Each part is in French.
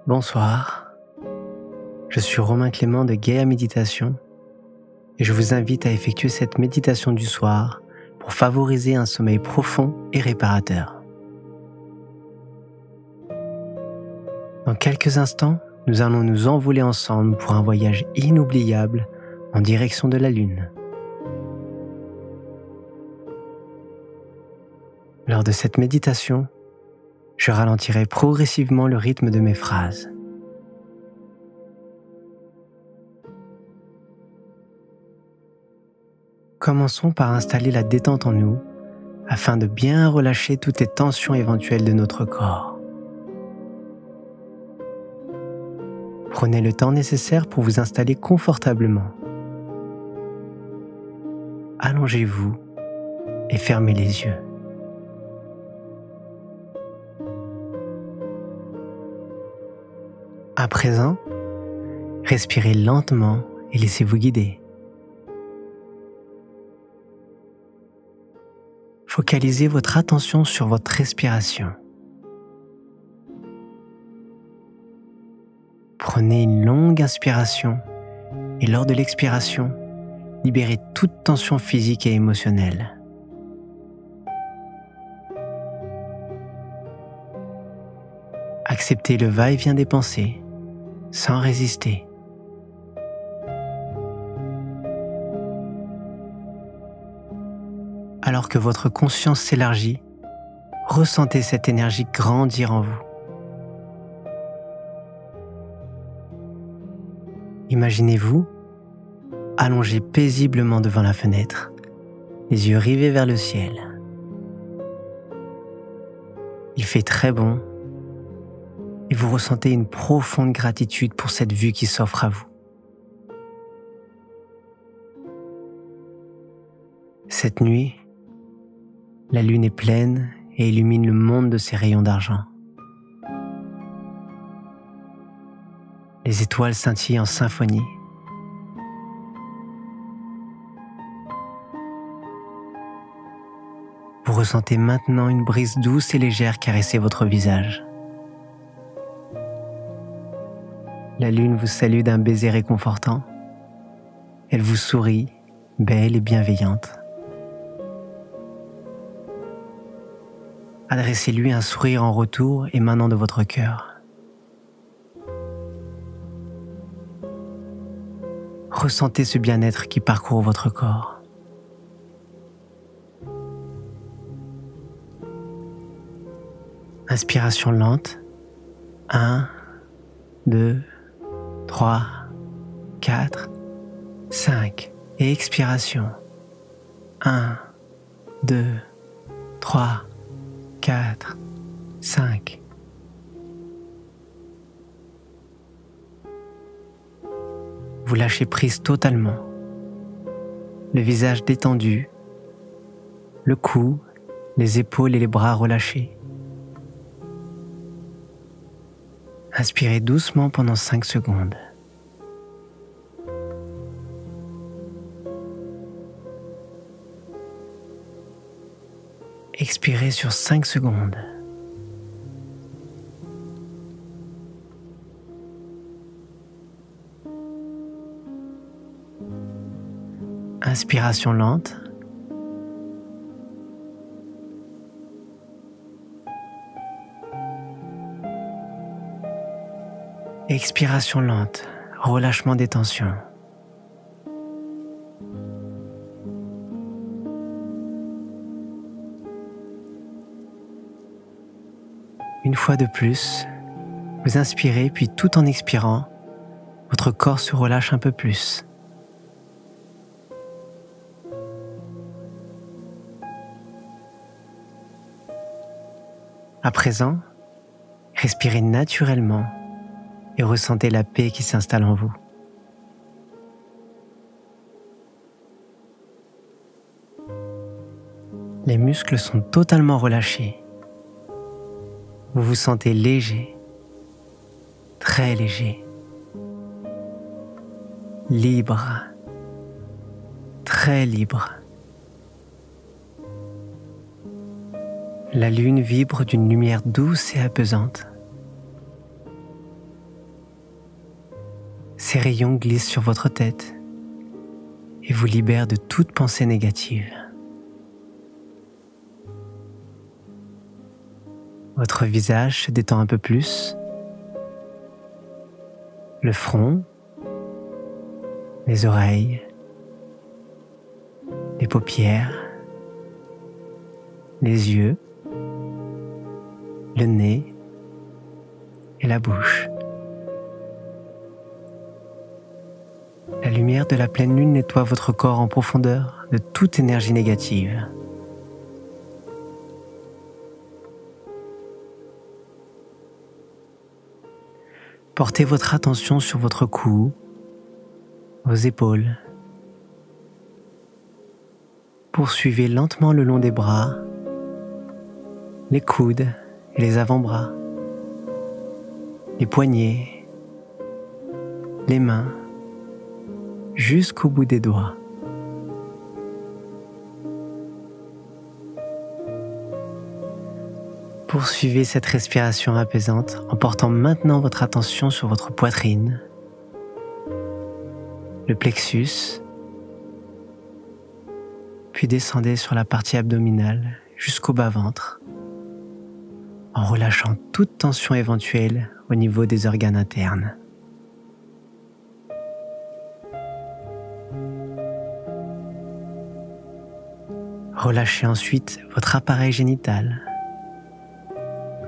Bonsoir, je suis Romain Clément de Gaia Méditation et je vous invite à effectuer cette méditation du soir pour favoriser un sommeil profond et réparateur. Dans quelques instants, nous allons nous envoler ensemble pour un voyage inoubliable en direction de la Lune. Lors de cette méditation, je ralentirai progressivement le rythme de mes phrases. Commençons par installer la détente en nous afin de bien relâcher toutes les tensions éventuelles de notre corps. Prenez le temps nécessaire pour vous installer confortablement. Allongez-vous et fermez les yeux. À présent, respirez lentement et laissez-vous guider. Focalisez votre attention sur votre respiration. Prenez une longue inspiration et lors de l'expiration, libérez toute tension physique et émotionnelle. Acceptez le va-et-vient des pensées sans résister. Alors que votre conscience s'élargit, ressentez cette énergie grandir en vous. Imaginez-vous allongé paisiblement devant la fenêtre, les yeux rivés vers le ciel. Il fait très bon et vous ressentez une profonde gratitude pour cette vue qui s'offre à vous. Cette nuit, la lune est pleine et illumine le monde de ses rayons d'argent. Les étoiles scintillent en symphonie. Vous ressentez maintenant une brise douce et légère caresser votre visage. La lune vous salue d'un baiser réconfortant. Elle vous sourit, belle et bienveillante. Adressez-lui un sourire en retour émanant de votre cœur. Ressentez ce bien-être qui parcourt votre corps. Inspiration lente. 1, 2, 3, 4, 5. Et expiration. 1, 2, 3, 4, 5. Vous lâchez prise totalement. Le visage détendu, le cou, les épaules et les bras relâchés. Inspirez doucement pendant 5 secondes. Expirez sur 5 secondes. Inspiration lente. Expiration lente, relâchement des tensions. Une fois de plus, vous inspirez puis tout en expirant, votre corps se relâche un peu plus. À présent, respirez naturellement et ressentez la paix qui s'installe en vous. Les muscles sont totalement relâchés. Vous vous sentez léger, très léger, libre, très libre. La lune vibre d'une lumière douce et apaisante. Ces rayons glissent sur votre tête et vous libèrent de toute pensée négative. Votre visage se détend un peu plus, le front, les oreilles, les paupières, les yeux, le nez et la bouche. La lumière de la pleine lune nettoie votre corps en profondeur de toute énergie négative. Portez votre attention sur votre cou, vos épaules. Poursuivez lentement le long des bras, les coudes et les avant-bras, les poignets, les mains, jusqu'au bout des doigts. Poursuivez cette respiration apaisante en portant maintenant votre attention sur votre poitrine, le plexus, puis descendez sur la partie abdominale jusqu'au bas-ventre, en relâchant toute tension éventuelle au niveau des organes internes. Relâchez ensuite votre appareil génital,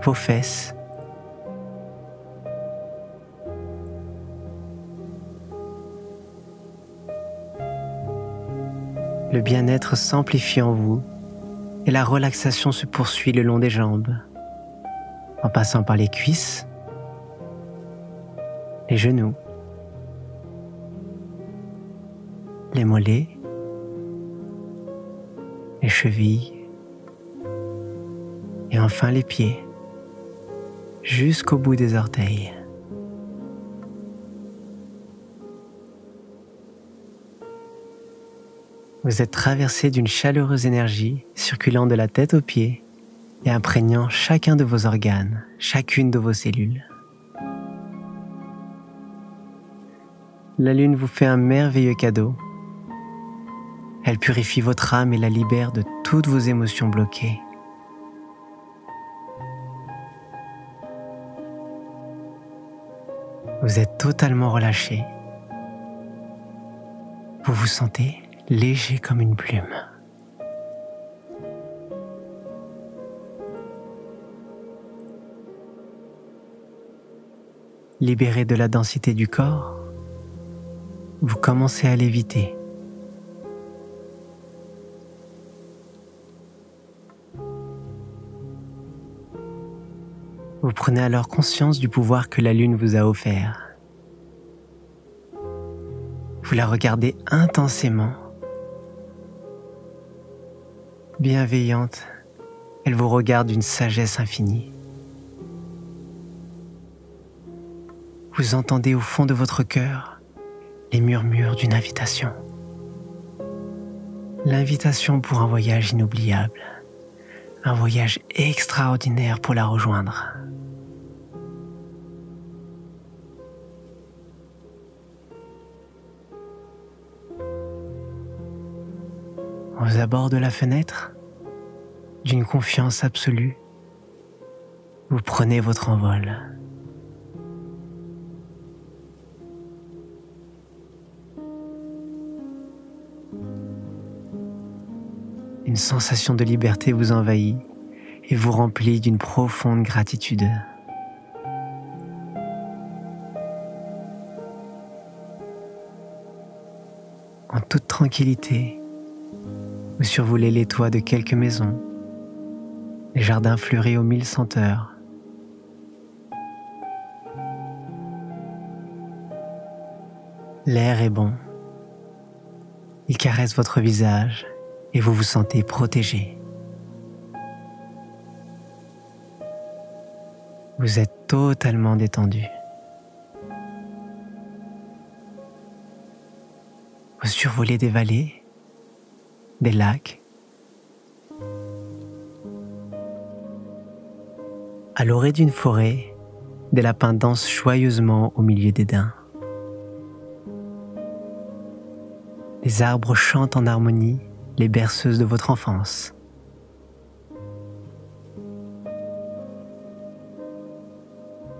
vos fesses, le bien-être s'amplifie en vous et la relaxation se poursuit le long des jambes, en passant par les cuisses, les genoux, les mollets, les chevilles et enfin les pieds, jusqu'au bout des orteils. Vous êtes traversé d'une chaleureuse énergie circulant de la tête aux pieds et imprégnant chacun de vos organes, chacune de vos cellules. La lune vous fait un merveilleux cadeau. Elle purifie votre âme et la libère de toutes vos émotions bloquées. Vous êtes totalement relâché. Vous vous sentez léger comme une plume. Libéré de la densité du corps, vous commencez à léviter. Vous prenez alors conscience du pouvoir que la lune vous a offert. Vous la regardez intensément. Bienveillante, elle vous regarde d'une sagesse infinie. Vous entendez au fond de votre cœur les murmures d'une invitation. L'invitation pour un voyage inoubliable, un voyage extraordinaire pour la rejoindre. Aux abords de la fenêtre, d'une confiance absolue, vous prenez votre envol. Une sensation de liberté vous envahit et vous remplit d'une profonde gratitude. En toute tranquillité, vous survolez les toits de quelques maisons, les jardins fleuris aux 1000 senteurs. L'air est bon. Il caresse votre visage et vous vous sentez protégé. Vous êtes totalement détendu. Vous survolez des vallées, des lacs. À l'orée d'une forêt, des lapins dansent joyeusement au milieu des daims. Les arbres chantent en harmonie les berceuses de votre enfance.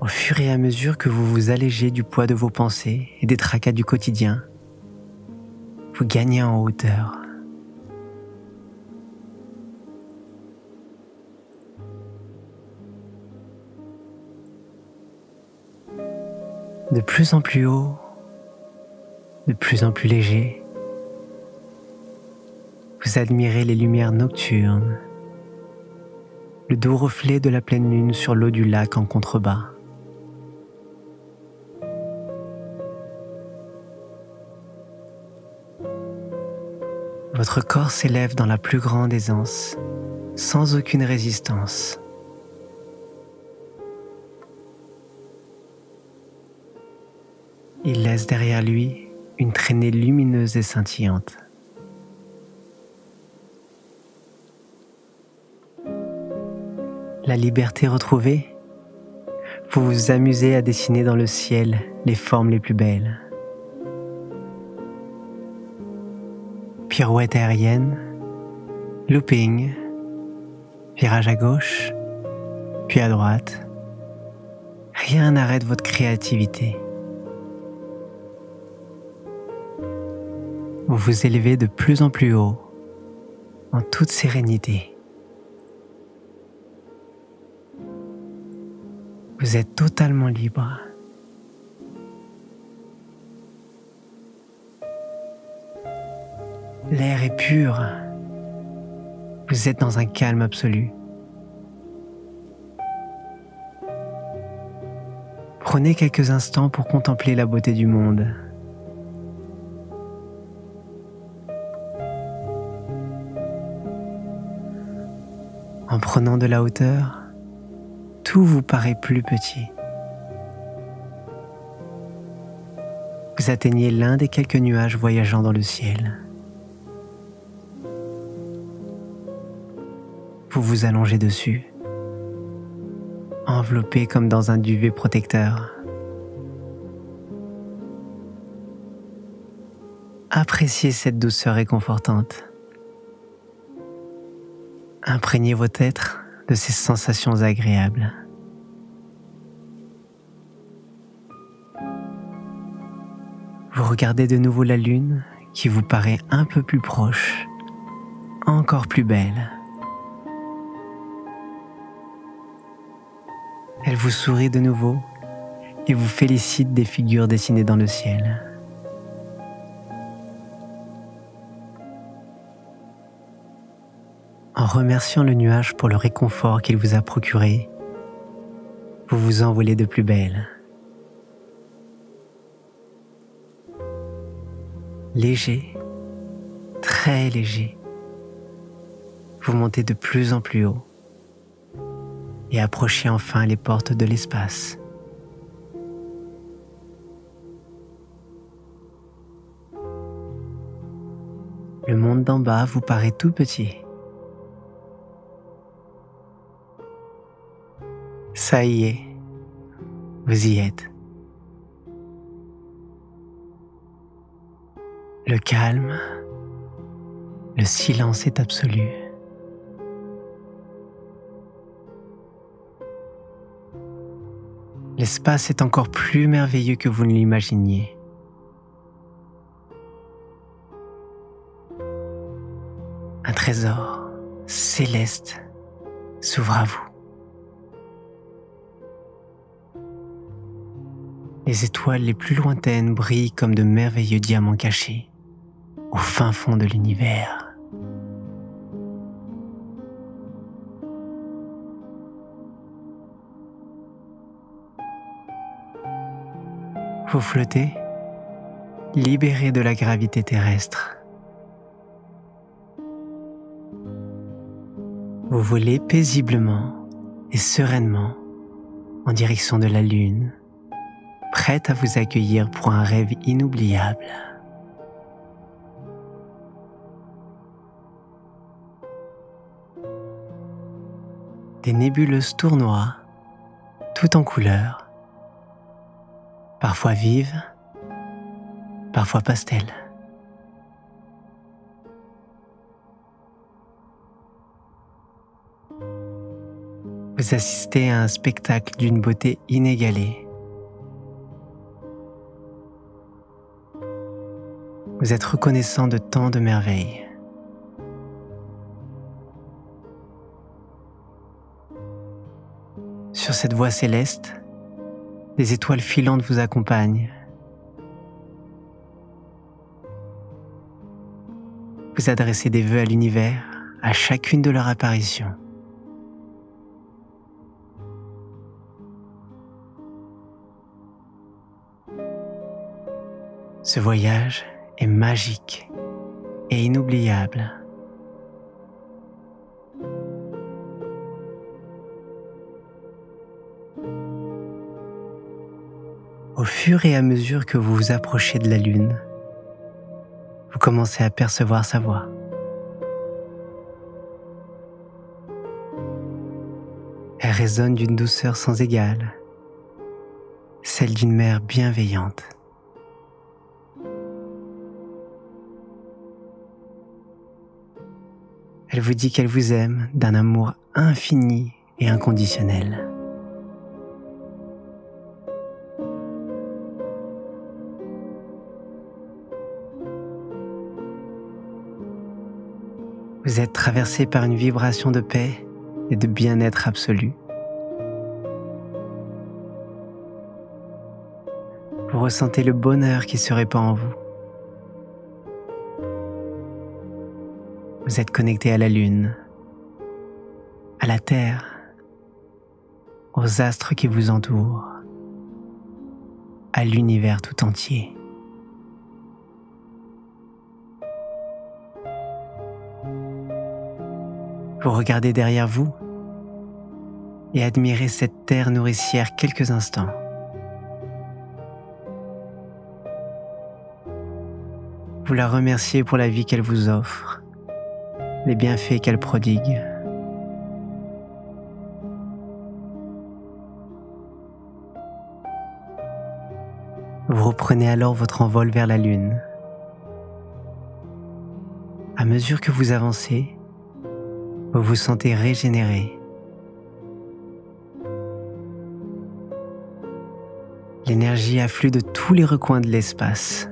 Au fur et à mesure que vous vous allégez du poids de vos pensées et des tracas du quotidien, vous gagnez en hauteur. De plus en plus haut, de plus en plus léger, vous admirez les lumières nocturnes, le doux reflet de la pleine lune sur l'eau du lac en contrebas. Votre corps s'élève dans la plus grande aisance, sans aucune résistance. Il laisse derrière lui une traînée lumineuse et scintillante. La liberté retrouvée, vous vous amusez à dessiner dans le ciel les formes les plus belles. Pirouette aérienne, looping, virage à gauche, puis à droite. Rien n'arrête votre créativité. Vous vous élevez de plus en plus haut, en toute sérénité. Vous êtes totalement libre. L'air est pur. Vous êtes dans un calme absolu. Prenez quelques instants pour contempler la beauté du monde. En prenant de la hauteur, tout vous paraît plus petit. Vous atteignez l'un des quelques nuages voyageant dans le ciel. Vous vous allongez dessus, enveloppé comme dans un duvet protecteur. Appréciez cette douceur réconfortante. Imprégnez votre être de ces sensations agréables. Vous regardez de nouveau la lune qui vous paraît un peu plus proche, encore plus belle. Elle vous sourit de nouveau et vous félicite des figures dessinées dans le ciel. En remerciant le nuage pour le réconfort qu'il vous a procuré, vous vous envolez de plus belle. Léger, très léger, vous montez de plus en plus haut et approchez enfin les portes de l'espace. Le monde d'en bas vous paraît tout petit. Ça y est, vous y êtes. Le calme, le silence est absolu. L'espace est encore plus merveilleux que vous ne l'imaginiez. Un trésor céleste s'ouvre à vous. Les étoiles les plus lointaines brillent comme de merveilleux diamants cachés au fin fond de l'univers. Vous flottez, libéré de la gravité terrestre. Vous volez paisiblement et sereinement en direction de la Lune, prête à vous accueillir pour un rêve inoubliable. Des nébuleuses tournoient, toutes en couleurs, parfois vives, parfois pastel. Vous assistez à un spectacle d'une beauté inégalée. Vous êtes reconnaissant de tant de merveilles. Sur cette voie céleste, des étoiles filantes vous accompagnent. Vous adressez des vœux à l'univers à chacune de leurs apparitions. Ce voyage est magique et inoubliable. Au fur et à mesure que vous vous approchez de la Lune, vous commencez à percevoir sa voix. Elle résonne d'une douceur sans égale, celle d'une mère bienveillante. Elle vous dit qu'elle vous aime d'un amour infini et inconditionnel. Vous êtes traversé par une vibration de paix et de bien-être absolu. Vous ressentez le bonheur qui se répand en vous. Vous êtes connecté à la Lune, à la Terre, aux astres qui vous entourent, à l'univers tout entier. Vous regardez derrière vous et admirez cette terre nourricière quelques instants. Vous la remerciez pour la vie qu'elle vous offre, les bienfaits qu'elle prodigue. Vous reprenez alors votre envol vers la Lune. À mesure que vous avancez, vous vous sentez régénéré. L'énergie afflue de tous les recoins de l'espace.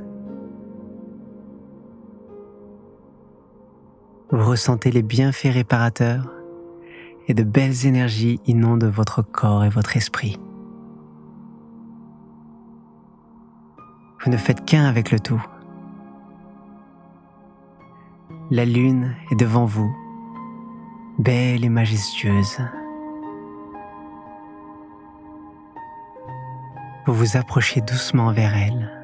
Vous ressentez les bienfaits réparateurs et de belles énergies inondent votre corps et votre esprit. Vous ne faites qu'un avec le tout. La Lune est devant vous, belle et majestueuse. Vous vous approchez doucement vers elle.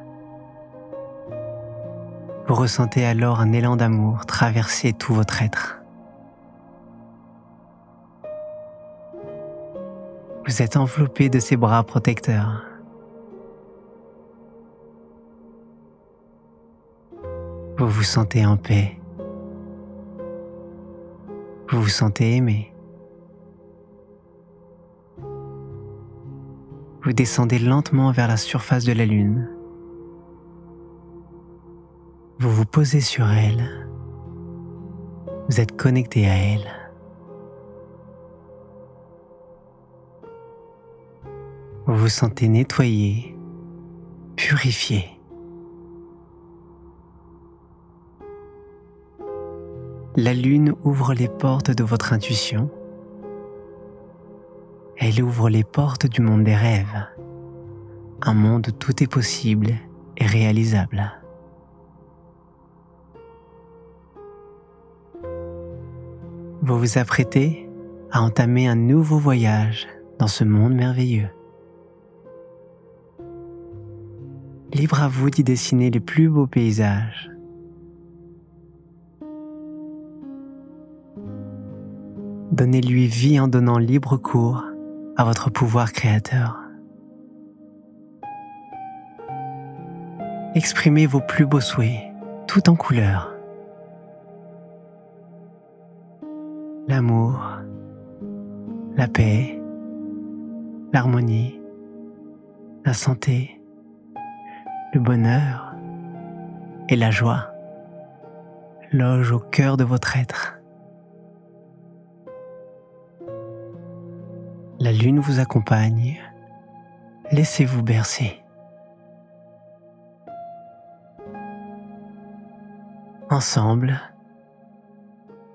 Vous ressentez alors un élan d'amour traverser tout votre être. Vous êtes enveloppé de ses bras protecteurs. Vous vous sentez en paix. Vous vous sentez aimé. Vous descendez lentement vers la surface de la Lune. Vous vous posez sur elle. Vous êtes connecté à elle. Vous vous sentez nettoyé, purifié. La Lune ouvre les portes de votre intuition. Elle ouvre les portes du monde des rêves, un monde où tout est possible et réalisable. Vous vous apprêtez à entamer un nouveau voyage dans ce monde merveilleux. Libre à vous d'y dessiner les plus beaux paysages. Donnez-lui vie en donnant libre cours à votre pouvoir créateur. Exprimez vos plus beaux souhaits, tout en couleurs. L'amour, la paix, l'harmonie, la santé, le bonheur et la joie logent au cœur de votre être. La lune vous accompagne. Laissez-vous bercer. Ensemble,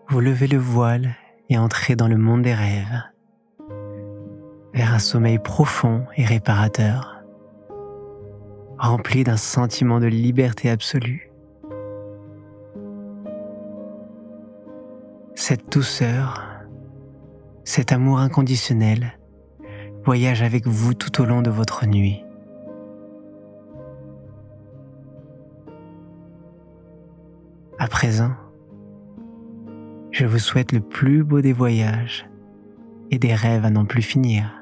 vous levez le voile et entrez dans le monde des rêves, vers un sommeil profond et réparateur, rempli d'un sentiment de liberté absolue. Cette douceur, cet amour inconditionnel voyage avec vous tout au long de votre nuit. À présent, je vous souhaite le plus beau des voyages et des rêves à n'en plus finir.